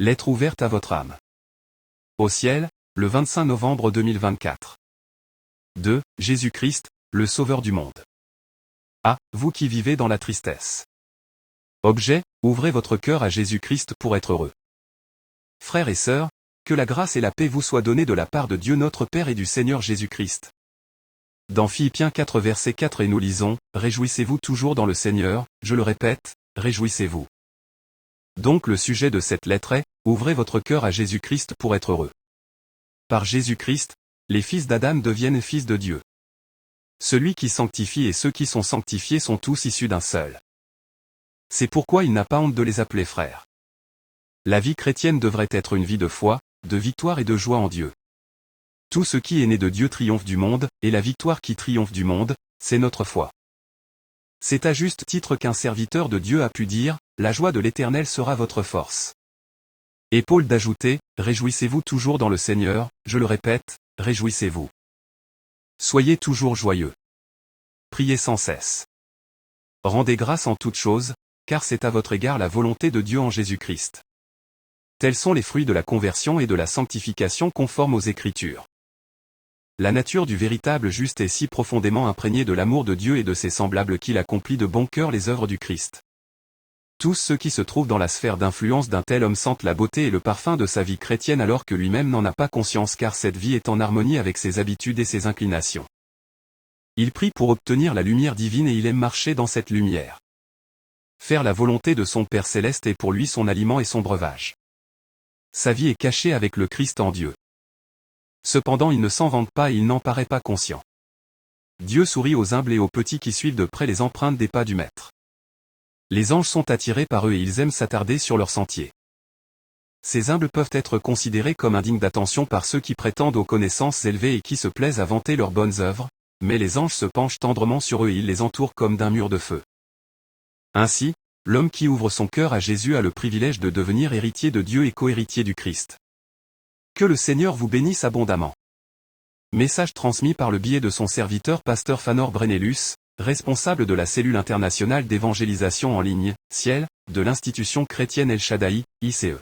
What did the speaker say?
Lettre ouverte à votre âme. Au ciel, le 25 novembre 2024. 2. Jésus-Christ, le Sauveur du monde. Ah, vous qui vivez dans la tristesse. Objet, ouvrez votre cœur à Jésus-Christ pour être heureux. Frères et sœurs, que la grâce et la paix vous soient données de la part de Dieu notre Père et du Seigneur Jésus-Christ. Dans Philippiens 4 verset 4 et nous lisons, « Réjouissez-vous toujours dans le Seigneur, je le répète, réjouissez-vous. » Donc le sujet de cette lettre est, ouvrez votre cœur à Jésus-Christ pour être heureux. Par Jésus-Christ, les fils d'Adam deviennent fils de Dieu. Celui qui sanctifie et ceux qui sont sanctifiés sont tous issus d'un seul. C'est pourquoi il n'a pas honte de les appeler frères. La vie chrétienne devrait être une vie de foi, de victoire et de joie en Dieu. Tout ce qui est né de Dieu triomphe du monde, et la victoire qui triomphe du monde, c'est notre foi. C'est à juste titre qu'un serviteur de Dieu a pu dire, « La joie de l'Éternel sera votre force. » Et Paul d'ajouter, « Réjouissez-vous toujours dans le Seigneur, je le répète, réjouissez-vous. » Soyez toujours joyeux. Priez sans cesse. Rendez grâce en toutes choses, car c'est à votre égard la volonté de Dieu en Jésus-Christ. Tels sont les fruits de la conversion et de la sanctification conformes aux Écritures. La nature du véritable juste est si profondément imprégnée de l'amour de Dieu et de ses semblables qu'il accomplit de bon cœur les œuvres du Christ. Tous ceux qui se trouvent dans la sphère d'influence d'un tel homme sentent la beauté et le parfum de sa vie chrétienne alors que lui-même n'en a pas conscience car cette vie est en harmonie avec ses habitudes et ses inclinations. Il prie pour obtenir la lumière divine et il aime marcher dans cette lumière. Faire la volonté de son Père céleste est pour lui son aliment et son breuvage. Sa vie est cachée avec le Christ en Dieu. Cependant il ne s'en vante pas et il n'en paraît pas conscient. Dieu sourit aux humbles et aux petits qui suivent de près les empreintes des pas du Maître. Les anges sont attirés par eux et ils aiment s'attarder sur leur sentier. Ces humbles peuvent être considérés comme indignes d'attention par ceux qui prétendent aux connaissances élevées et qui se plaisent à vanter leurs bonnes œuvres, mais les anges se penchent tendrement sur eux et ils les entourent comme d'un mur de feu. Ainsi, l'homme qui ouvre son cœur à Jésus a le privilège de devenir héritier de Dieu et co-héritier du Christ. Que le Seigneur vous bénisse abondamment. Message transmis par le biais de son serviteur pasteur Fanor Brenelus, responsable de la cellule internationale d'évangélisation en ligne, Ciel, de l'institution chrétienne El Shaddai, ICE.